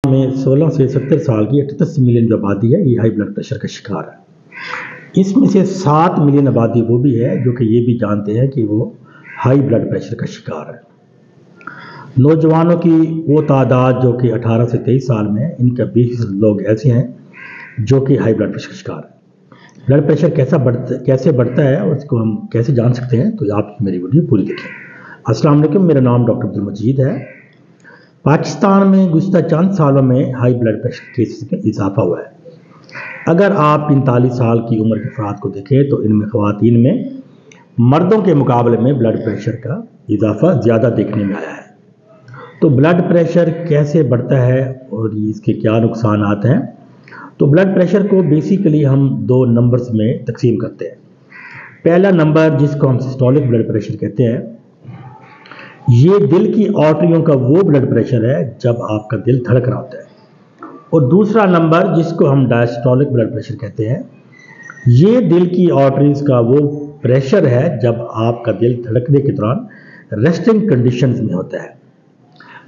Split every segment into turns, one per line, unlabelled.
میں 16 سے 70 سال کی 38 ملین جو آبادی ہے یہ ہائی بلڈ پریشر کا شکار ہے۔ اس میں سے 7 ملین آبادی وہ بھی ہے جو کہ یہ بھی جانتے ہیں کہ وہ ہائی بلڈ پریشر کا شکار ہے۔ نوجوانوں کی وہ تعداد جو کہ 18 سے 23 سال میں ان کا 20% لوگ ایسے ہیں جو کہ ہائی بلڈ پریشر کا شکار ہے۔ بلڈ پریشر کیسے بڑھتا ہے اور اس کو ہم کیسے جان سکتے ہیں، تو آپ میری ویڈیو پوری دیکھیں۔ السلام علیکم، میرا نام ڈاکٹر عبدالمجید ہے۔ پاکستان میں گزشتہ چند سالوں میں ہائی بلڈ پریشر کیسز میں اضافہ ہوا ہے۔ اگر آپ 45 سال کی عمر کے افراد کو دیکھیں تو ان میں خواتین میں مردوں کے مقابلے میں بلڈ پریشر کا اضافہ زیادہ دیکھنے میں آیا ہے۔ تو بلڈ پریشر کیسے بڑھتا ہے اور اس کے کیا نقصانات ہیں؟ تو بلڈ پریشر کو بیسیکلی ہم 2 نمبرز میں تقسیم کرتے ہیں۔ پہلا نمبر جس کو ہم سسٹولک بلڈ پریشر کہتے ہیں، یہ دل کی آرٹریوں کا وہ بلڈ پریشر ہے جب آپ کا دل دھڑک رہا ہوتا ہے۔ اور دوسرا نمبر جس کو ہم ڈائسٹولک بلڈ پریشر کہتے ہیں، یہ دل کی آرٹریز کا وہ پریشر ہے جب آپ کا دل دھڑکنے کے دوران ریسٹنگ کنڈیشنز میں ہوتا ہے۔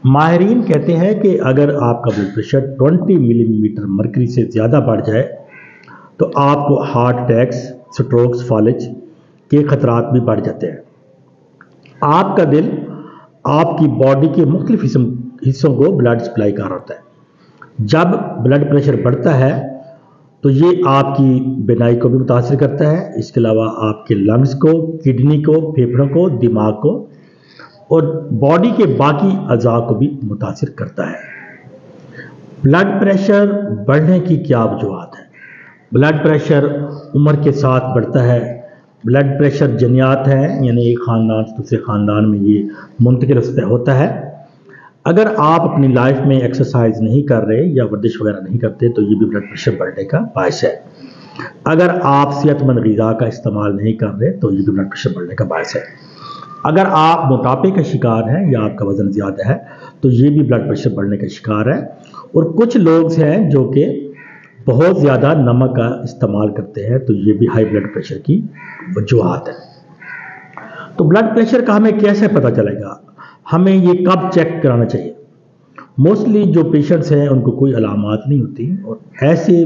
ماہرین کہتے ہیں کہ اگر آپ کا بلڈ پریشر 20 ملی میٹر مرکری سے زیادہ بڑھ جائے تو آپ کو ہارٹ اٹیکس، سٹروکس، فالج کے خطرات بھی بڑھ جاتے ہیں۔ آپ کا دل آپ کی باڈی کے مختلف حصوں کو بلڈ سپلائی کر رہا ہوتا ہے۔ جب بلڈ پریشر بڑھتا ہے تو یہ آپ کی بینائی کو بھی متاثر کرتا ہے، اس کے علاوہ آپ کے لنگز کو، کڈنی کو، پھیپھڑوں کو، دماغ کو اور باڈی کے باقی اعضاء کو بھی متاثر کرتا ہے۔ بلڈ پریشر بڑھنے کی کیا وجوہات ہیں؟ بلڈ پریشر عمر کے ساتھ بڑھتا ہے۔ بلڈ پریشر جنیات ہے، یعنی ایک خاندان سے دوسرے خاندان میں یہ منتقل ہوتا ہے۔ اگر آپ اپنی لائف میں ایکسرسائز نہیں کر رہے یا ورزش وغیرہ نہیں کرتے تو یہ بھی بلڈ پریشر بڑھنے کا باعث ہے۔ اگر آپ صحت مند غذا کا استعمال نہیں کر رہے تو یہ بھی بلڈ پریشر بڑھنے کا باعث ہے۔ اگر آپ موٹاپے کا شکار ہیں یا آپ کا وزن زیادہ ہے تو یہ بھی بلڈ پریشر بڑھنے کا شکار ہے۔ اور کچھ لوگ ہیں جو کہ بہت زیادہ نمک کا استعمال کرتے ہیں تو یہ بھی ہائی بلڈ پریشر کی وجوہات ہیں۔ تو بلڈ پریشر کا ہمیں کیسے پتہ چلے گا؟ ہمیں یہ کب چیک کرانا چاہیے؟ موسٹلی جو پیشنٹس ہیں ان کو کوئی علامات نہیں ہوتی اور ایسے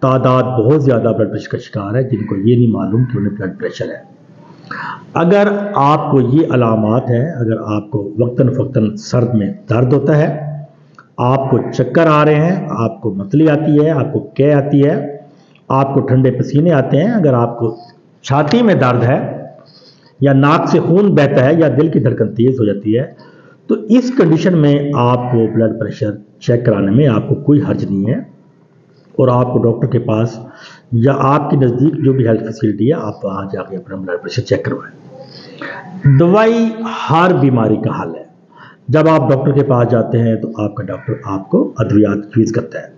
تعداد بہت زیادہ بلڈ پریشر کا شکار ہے جن کو یہ نہیں معلوم کہ انہیں بلڈ پریشر ہے۔ اگر آپ کو یہ علامات ہیں، اگر آپ کو وقتاً فوقتاً سر میں درد ہوتا ہے، آپ کو چکر آ رہے ہیں، آپ کو متلی آتی ہے، آپ کو قے آتی ہے، آپ کو ٹھنڈے پسینے آتے ہیں، اگر آپ کو چھاتی میں درد ہے یا ناک سے خون بہتا ہے یا دل کی دھڑکن تیز ہو جاتی ہے تو اس کنڈیشن میں آپ کو بلڈ پریشر چیک کرانے میں آپ کو کوئی حرج نہیں ہے اور آپ کو ڈاکٹر کے پاس یا آپ کے نزدیک جو بھی ہیلتھ فیسلٹی ہے آپ وہاں جا کے اپنا بلڈ پریشر چیک کروائیں۔ دوائی ہر بیماری کا حل ہے۔ جب آپ ڈاکٹر کے پاس جاتے ہیں تو آپ کا ڈاکٹر آپ کو ادویات یوز کرتا ہے،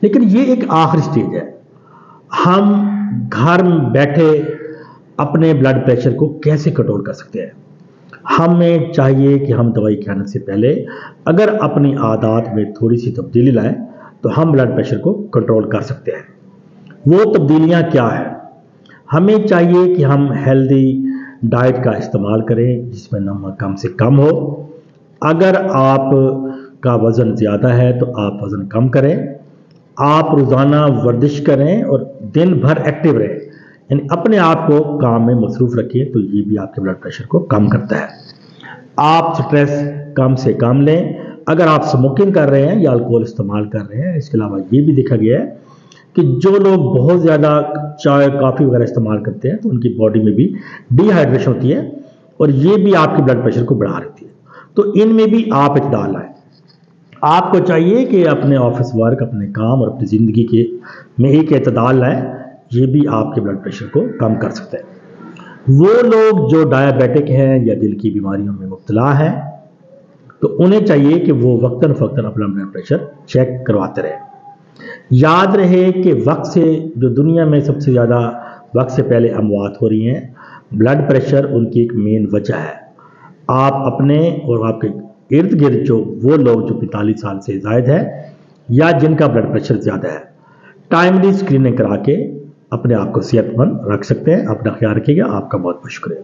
لیکن یہ ایک آخری سٹیج ہے۔ ہم گھر میں بیٹھے اپنے بلڈ پریشر کو کیسے کنٹرول کر سکتے ہیں؟ ہمیں چاہیے کہ ہم دوائی کھانے سے پہلے اگر اپنی عادات میں تھوڑی سی تبدیلی لائیں تو ہم بلڈ پریشر کو کنٹرول کر سکتے ہیں۔ وہ تبدیلیاں کیا ہیں؟ ہمیں چاہیے کہ ہم ہیلدی ڈائٹ کا استعمال کریں جس میں نمک کم سے کم ہو۔ اگر آپ کا وزن زیادہ ہے تو آپ وزن کم کریں۔ آپ روزانہ ورزش کریں اور دن بھر ایکٹیو رہیں، یعنی اپنے آپ کو کام میں مصروف رکھیں تو یہ بھی آپ کے بلڈ پریشر کو کم کرتا ہے۔ آپ سٹریس کم سے کم لیں۔ اگر آپ اسموکنگ کر رہے ہیں یا الکوہول استعمال کر رہے ہیں، اس کے علاوہ یہ بھی دیکھا گیا ہے کہ جو لوگ بہت زیادہ چائے، کافی وغیرہ استعمال کرتے ہیں تو ان کی باڈی میں بھی ڈی ہائیڈریشن ہوتی ہے اور یہ بھی آپ کے بلڈ پریشر کو بڑھا دیتی ہے۔ تو ان میں بھی آپ اعتدال لائیں۔ آپ کو چاہیے کہ اپنے آفس ورک، اپنے کام اور اپنی زندگی کے میں ایک اعتدال لائیں، یہ بھی آپ کے بلڈ پریشر کو کم کر سکتے ہیں۔ وہ لوگ جو ڈائبیٹک ہیں یا دل کی بیماریوں میں مبتلا ہیں تو انہیں چاہیے کہ وہ وقتاً فوقتاً اپنا بلڈ پریشر چیک کرواتے رہیں۔ یاد رہے کہ وقت سے جو دنیا میں سب سے زیادہ وقت سے پہلے اموات ہو رہی ہیں، بلڈ پریشر ان کی ایک مین وجہ ہے۔ آپ اپنے اور آپ کے ارد گرد جو وہ لوگ جو 45 سال سے زائد ہیں یا جن کا بلڈ پریشر زیادہ ہے، ٹائملی اسکریننگ کرا کے اپنے آپ کو صحت مند رکھ سکتے ہیں۔ اپنا خیال رکھیے گا۔ آپ کا بہت بہت شکریہ۔